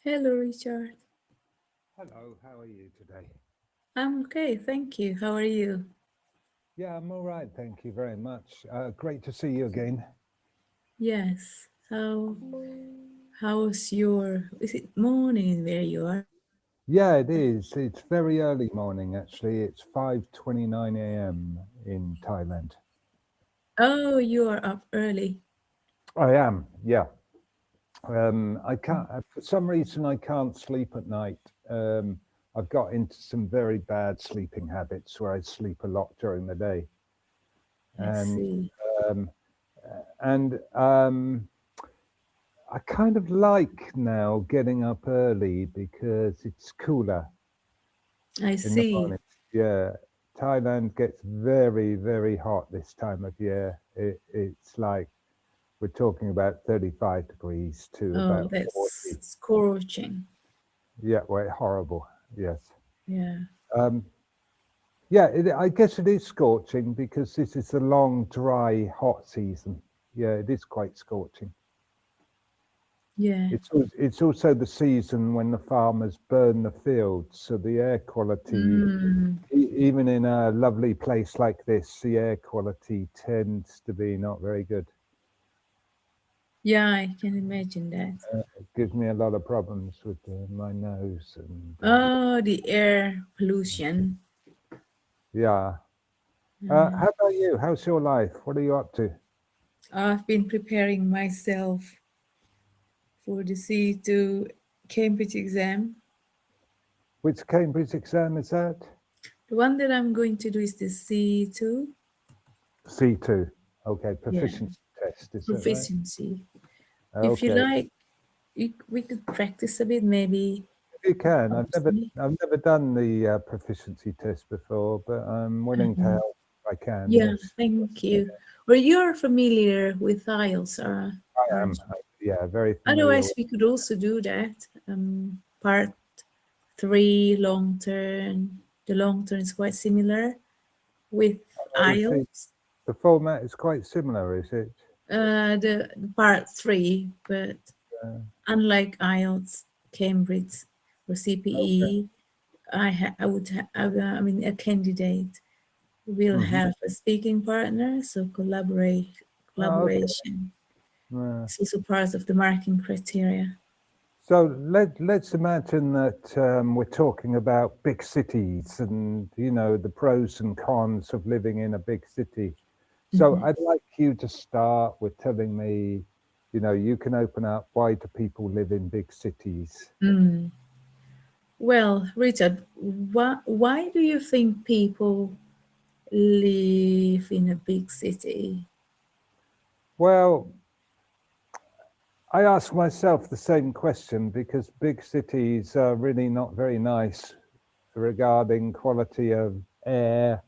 Hello, Richard. Hello, how are you today? I'm okay, thank you. How are you? Yeah, I'm all right, thank you very much. Great to see you again. Yes. How's your is it morning where you are? Yeah, it is. It's very early morning, actually. It's 5:29 a.m. in Thailand. Oh, you are up early. I am, yeah. I can't, for some reason, I can't sleep at night. I've got into some very bad sleeping habits where I sleep a lot during the day. I And, see. um, and I kind of like now getting up early because it's cooler I in the see. morning. Yeah, Thailand gets very, very hot this time of year. It's like we're talking about 35 degrees to Oh, about that's 40. scorching. Yeah, well, horrible. Yes. Yeah. Um, yeah, I guess it is scorching because this is a long, dry, hot season. Yeah, it is quite scorching. Yeah. It's also the season when the farmers burn the fields, so the air quality, Mm. even in a lovely place like this, the air quality tends to be not very good. Yeah, I can imagine that. It gives me a lot of problems with my nose and Oh, the air pollution. yeah. Uh, How about you? How's your life? What are you up to? I've been preparing myself for the C2 Cambridge exam. Which Cambridge exam is that? The one that I'm going to do is the C2. C2. Okay, Yeah, proficiency test. Is that right? proficiency. If you Okay. like, we could practice a bit, maybe. You can. Helps me. I've never done the proficiency test before, but I'm willing to Mhm. help if I can. Yeah, Yes, thank you. Well, you're familiar with IELTS, I aren't am. you? Yeah, very familiar Otherwise, with. we could also do that. Part three, long term. The long term is quite similar with Oh, is IELTS. the format is quite similar, is it? The part three, but Uh, unlike IELTS, Cambridge, or okay. CPE, I mean, a candidate will Hmm. have a speaking partner, so Oh, okay. collaboration Uh, is also part of the marking criteria. so let's imagine that we're talking about big cities and the pros and cons of living in a big city. So Mhm. I'd like you to start with telling me, you can open up, why do people live in big cities? Mm. Well, Richard, why do you think people live in a big city? Well, I ask myself the same question because big cities are really not very nice regarding quality of air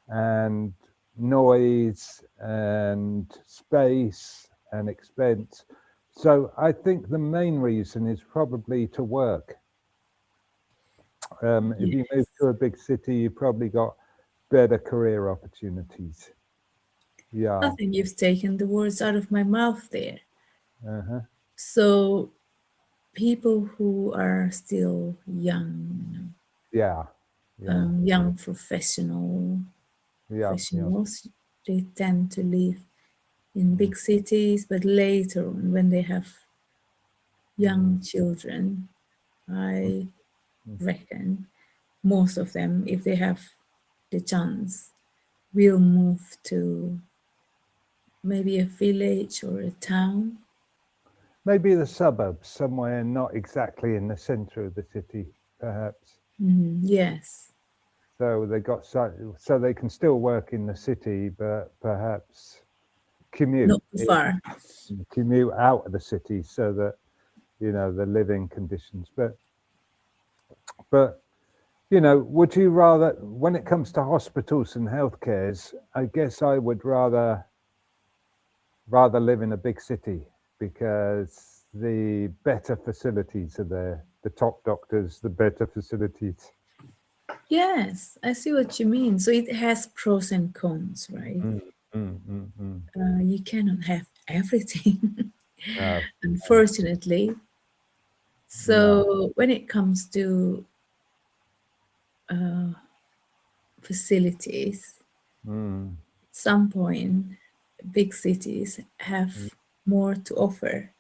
and noise and space and expense. So I think the main reason is probably to work. If you move Yes, to a big city, you probably got better career opportunities. I Yeah. think you've taken the words out of my mouth there. Uh-huh. So people who are still young, Yeah. Yeah. young Yeah. Yeah. professionals, they tend to live in Mm, big cities, but later on, when they have mm, young children, mm, I mm. reckon most of them, if they have the chance, will move to maybe a village or a town. Maybe the suburbs, somewhere not exactly in the center of the city, perhaps. Mhm, yes, So they got so they can still work in the city, but perhaps commute not too far. commute out of the city so that the living conditions. But would you rather, when it comes to hospitals and healthcares, I guess I would rather live in a big city because the better facilities are there, the top doctors, the better facilities. Yes, I see what you mean. So it has pros and cons, right? Mm, mm, mm, mm. You cannot have everything, No, no. unfortunately. Yeah. So when it comes to uh, facilities, Mm. at some point, big cities Mm. have more to offer.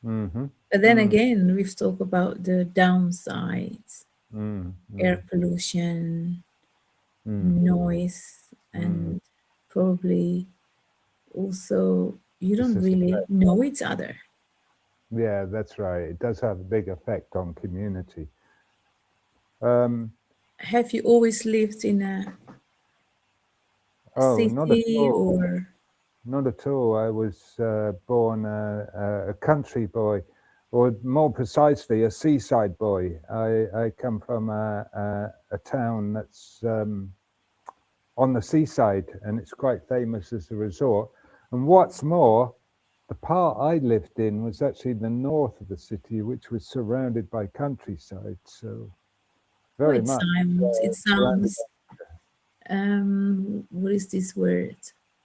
Mm-hmm. But then Mm. again, we've talked about the downsides, Mm. air Mm. pollution, Mm. noise, Mm. and probably also you This don't is really know each other. Yeah, that's right. It does have a big effect on community. Um, Have you always lived in a oh, not at city all. or Not at all. I was born a country boy, or more precisely, a seaside boy. I come from a town that's on the seaside, and it's quite famous as a resort. And what's more, the part I lived in was actually the north of the city, which was surrounded by countryside. So oh, very much it surrounded sounds what is this word?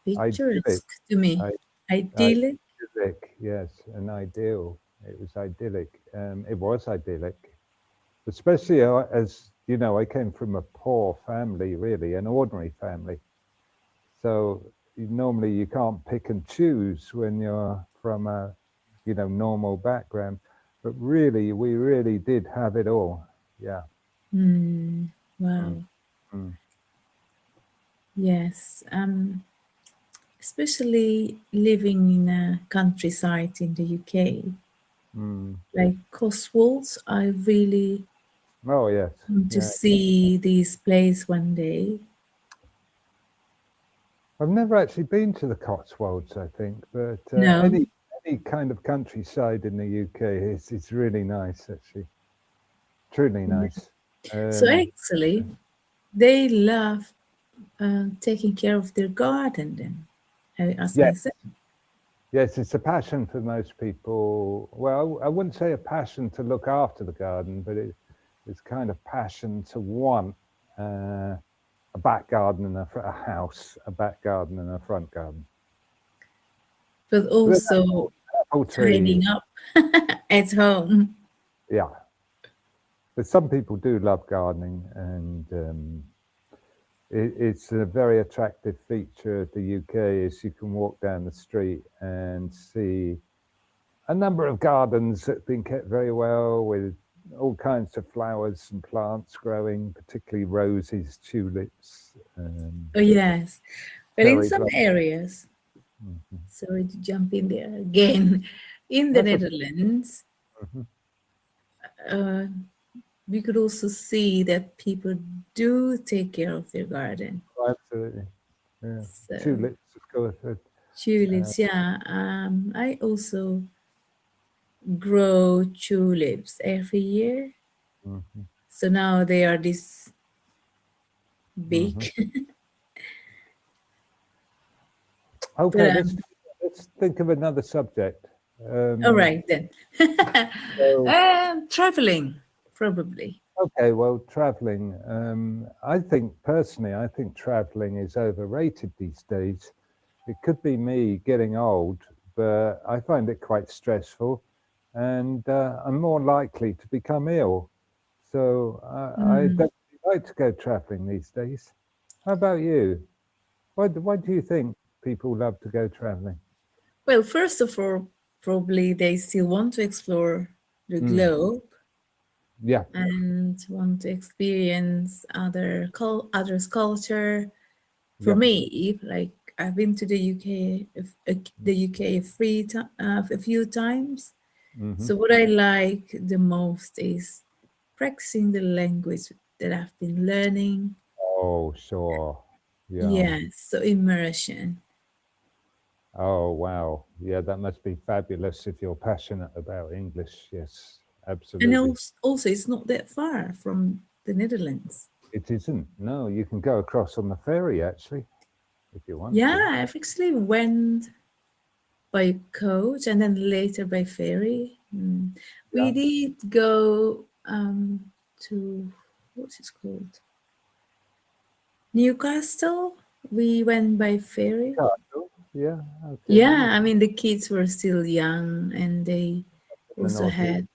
by idyllic. Picturesque to me. I, Idyllic. idyllic, yes, an ideal. It was idyllic. It was idyllic, especially as you know, I came from a poor family, really, an ordinary family. So normally you can't pick and choose when you're from a, normal background. But really, we really did have it all. Yeah. Hmm. Mm, Wow. mm, Yes. Especially living in a countryside in the UK, mm. like Cotswolds. I really Oh yes. want to Yeah. see this place one day. I've never actually been to the Cotswolds, I think, but No. any kind of countryside in the UK is really nice, actually, truly nice. So Um, actually, they love taking care of their garden. Then I asked yeah, myself. yes, it's a passion for most people. Well, I wouldn't say a passion to look after the garden, but it's kind of passion to want a back garden and a house, a back garden and a front garden. But But also apple trees, tidying up at home. yeah. But some people do love gardening, and it's a very attractive feature of the UK. Is you can walk down the street and see a number of gardens that have been kept very well, with all kinds of flowers and plants growing, particularly roses, tulips, Oh, yes. Well, in cherry some blossom. areas, Mhm. sorry to jump in there again, in the That's a Netherlands, mhm. uh, we could also see that people do take care of their garden. Absolutely, yeah. So, Tulips, of course. Uh, tulips, yeah. I also grow tulips every year. mhm, So now they are this big. mhm. But Okay, let's think of another subject. all Um, right then. so Traveling, probably. Okay, well, traveling. I think personally, I think traveling is overrated these days. It could be me getting old, but I find it quite stressful, and I'm more likely to become ill. So I Mm. don't like to go traveling these days. How about you? Why do you think people love to go traveling? Well, first of all, probably they still want to explore the Mm, globe yeah, and want to experience others' culture. For yeah. me, like I've been to the UK, the UK a few times. Hmm. So what I like the most is practicing the language that I've been learning. Oh, sure. Yeah. Yes, so immersion. Oh, wow. Yeah, that must be fabulous if you're passionate about English. Yes, And absolutely. also, it's not that far from the Netherlands. It isn't. No, you can go across on the ferry actually, if you want Yeah, to. I've actually went by coach and then later by ferry. We Yeah. did go to what's it called? Newcastle. We went by ferry. Newcastle. Yeah. Okay. Yeah, I mean the kids were still young and they In the also northeast. had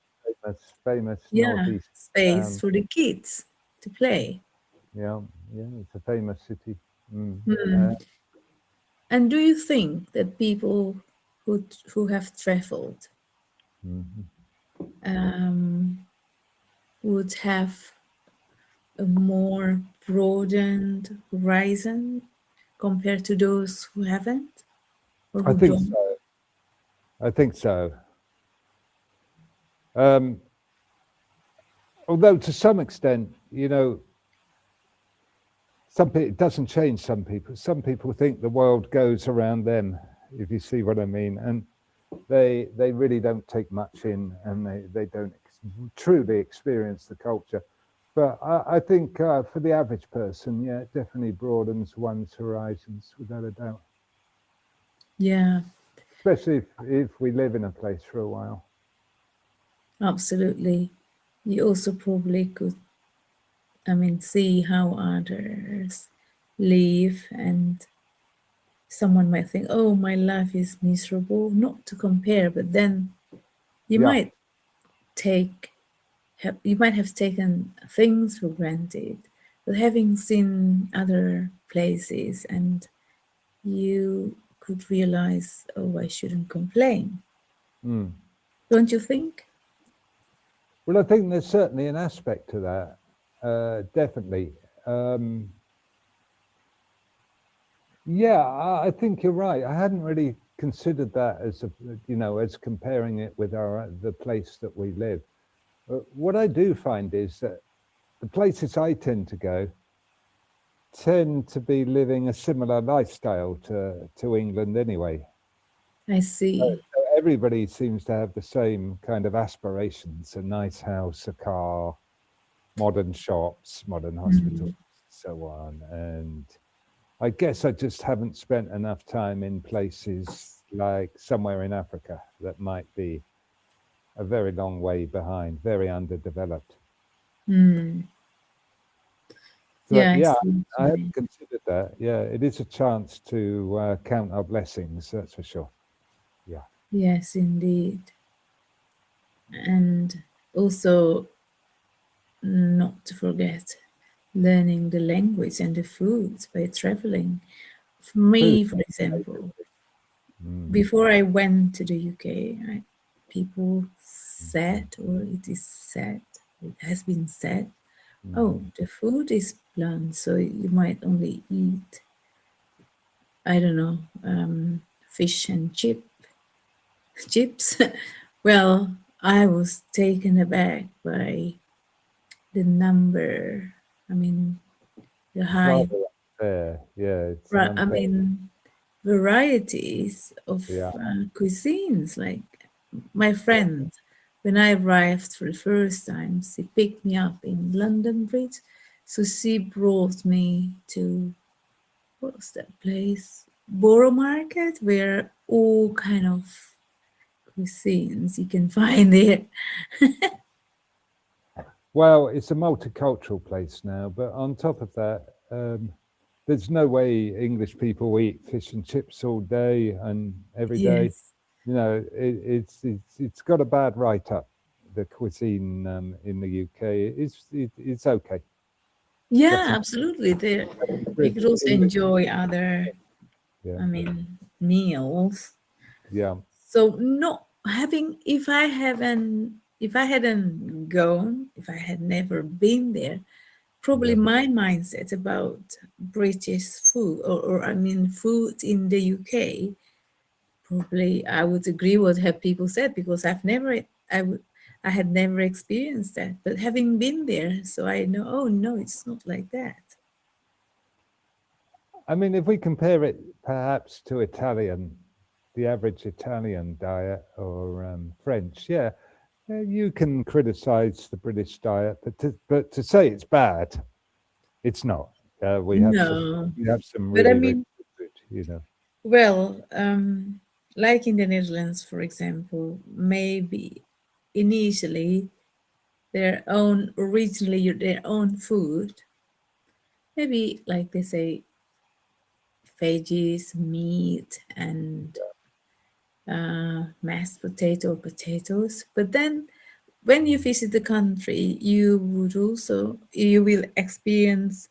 famous Yeah, northeast space town. for the kids to play. Yeah, yeah, it's a famous city. Mm. Hmm. Uh, And do you think that people who have traveled mhm. um, would have a more broadened horizon compared to those who haven't or I who think don't? so. I think so. Um, Although to some extent, it doesn't change some people. Some people think the world goes around them, if you see what I mean, and they really don't take much in, and they don't truly experience the culture. But I think for the average person, yeah, it definitely broadens one's horizons without a doubt, Yeah, especially if we live in a place for a while. absolutely. You also probably could, I mean, see how others live, and someone might think, oh, my life is miserable, not to compare, but then you Yeah. might take you might have taken things for granted, but having seen other places and you could realize, oh, I shouldn't complain. Mm. Don't you think? Well, I think there's certainly an aspect to that. Definitely. Um, yeah, I think you're right. I hadn't really considered that as as comparing it with the place that we live. What I do find is that the places I tend to go tend to be living a similar lifestyle to England anyway. I see. So everybody seems to have the same kind of aspirations: a nice house, a car, modern shops, modern hospitals, Mm. so on. And I guess I just haven't spent enough time in places like somewhere in Africa that might be a very long way behind, very underdeveloped. Mm. So Yeah, I yeah, see what I you haven't mean. considered that. Yeah, it is a chance to count our blessings. That's for sure. Yeah. Yes, indeed. And also, not to forget learning the language and the foods by traveling. For Food. me, for example, Mm, before I went to the UK, people mm, said, or it is said, it has been said, oh, mm. the food is bland, so you might only eat, I don't know, fish and chips. Well, I was taken aback by the number, I mean, the It's high, rather unfair. Yeah, it's an I unfair. mean, varieties Yeah. of cuisines. Like my friend, when I arrived for the first time, she picked me up in London Bridge. So she brought me to, what was that place? Borough Market, where all kind of cuisines you can find there. Well, it's a multicultural place now, but on top of that, there's no way English people eat fish and chips all day and every day. Yes. It's got a bad write up. The cuisine in the UK, it's okay. Yeah, Got some absolutely. There, you good could also English. enjoy other, Yeah, I mean, meals. yeah, So not having, if I hadn't gone, if I had never been there, probably yeah. my mindset about British food, or I mean food in the UK, probably I would agree with what people said, because I had never experienced that. But having been there, so I know, oh no, it's not like that. I mean, if we compare it perhaps to Italian, the average Italian diet or French, yeah, you can criticize the British diet, but to say it's bad, it's not. We have some No. we have some But I really really mean, good food. well, like in the Netherlands, for example, maybe initially their own food, maybe like they say veggies, meat, and mashed potatoes. But then when you visit the country, you will experience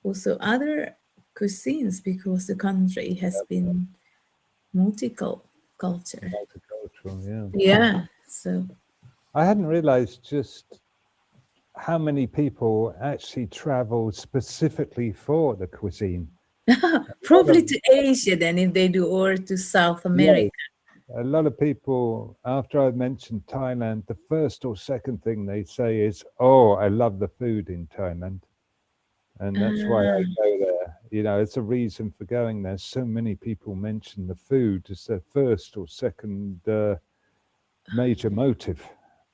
also other cuisines because the country has been multicultural. Multicultural, yeah. Yeah, so I hadn't realized just how many people actually travel specifically for the cuisine. A lot probably of, to Asia then if they do, or to South yeah, America. a lot of people, after I mentioned Thailand, the first or second thing they say is, "Oh, I love the food in Thailand." And that's why I Ah, go there. You know, it's a reason for going there. So many people mention the food as their first or second major motive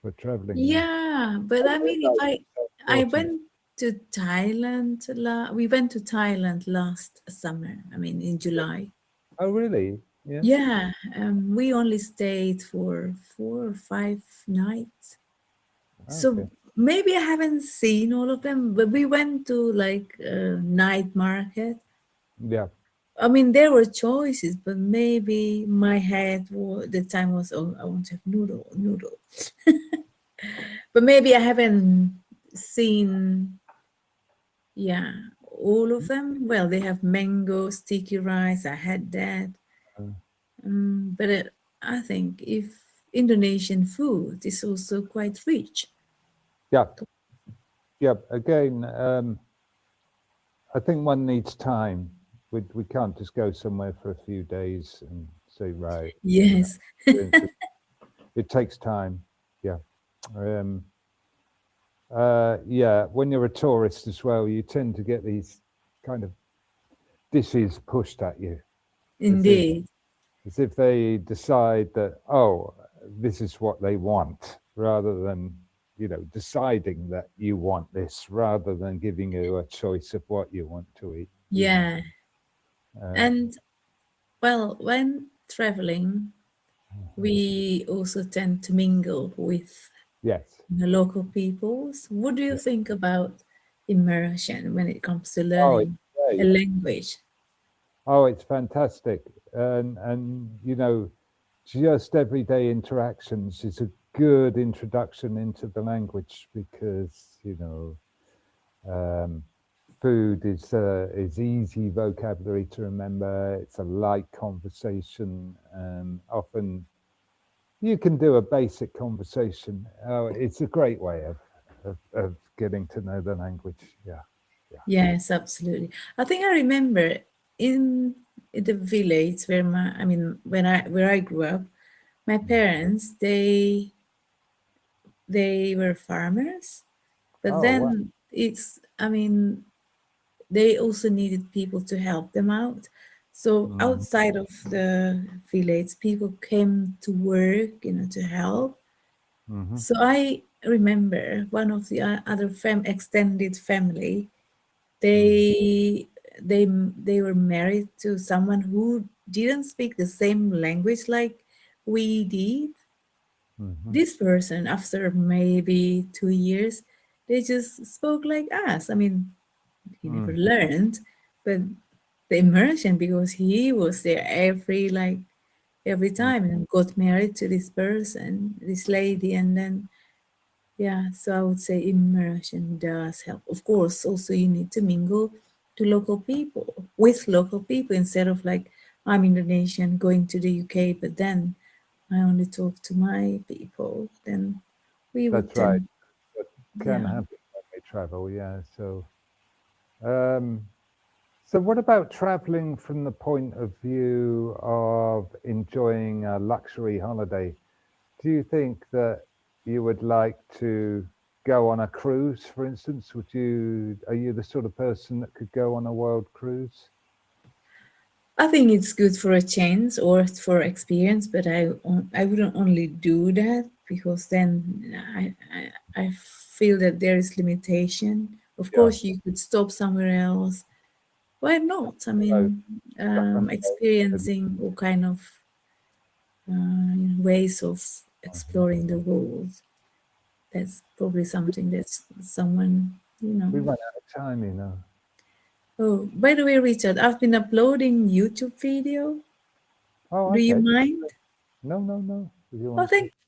for traveling there. yeah, but I I didn't mean, if realize it's so I important. went to Thailand, we went to Thailand last summer. I mean, in July. Oh, really? Yeah. Yeah, we only stayed for 4 or 5 nights. So Okay. maybe I haven't seen all of them, but we went to like a night market. Yeah. I mean, there were choices, but maybe my head the time was, oh, I want to have noodle. But maybe I haven't seen, yeah, all of them. Well, they have mango, sticky rice. I had that. Uh, But I think if Indonesian food is also quite rich. yeah. Yeah. Again, I think one needs time. We can't just go somewhere for a few days and say, right, you know, Yes. it takes time. Yeah. Um, yeah. When you're a tourist as well, you tend to get these kind of dishes pushed at you as if Indeed. they decide that, oh, this is what they want, rather than, you know, deciding that you want this, rather than giving you a choice of what you want to eat, you know. Yeah. uh, And well, when traveling, we also tend to mingle with yes. the local peoples. What do you Yeah. think about immersion when it comes to Oh, it's learning a great. language? Oh, it's fantastic. And you know, just everyday interactions is a good introduction into the language, because, you know, um, food is easy vocabulary to remember. It's a light conversation, and often you can do a basic conversation. Oh, it's a great way of getting to know the language. Yeah, yeah. Yes, absolutely. I think I remember in the village where I mean, where I grew up, my Mm. parents they were farmers, but Oh, wow. then I mean, they also needed people to help them out. So Mm-hmm. outside of the village, people came to work, to help. Mm-hmm. So I remember one of the other extended family. They they were married to someone who didn't speak the same language like we did. Mm-hmm. This person, after maybe 2 years, they just spoke like us. I mean, he never Mm-hmm. learned, but the immersion, because he was there every time and got married to this person, this lady, and then yeah. So I would say immersion does help. Of course, also you need to mingle to local people with local people instead of like I'm Indonesian going to the UK, but then I only talk to my people. Then we would That's right. tend, That can yeah. happen when we travel. Yeah. Um, so what about traveling from the point of view of enjoying a luxury holiday? Do you think that you would like to go on a cruise, for instance? Are you the sort of person that could go on a world cruise? I think it's good for a chance or for experience, but I wouldn't only do that because then I feel that there is limitation. Of Yeah. course, you could stop somewhere else. Why not? I So mean, different places. experiencing all kind of ways of Mhm. exploring the world. That's probably something that someone, We run out of time, you know. Oh, by the way, Richard, I've been uploading YouTube video. Oh, Do you okay. mind? No, no, no. If you Oh, want to. thank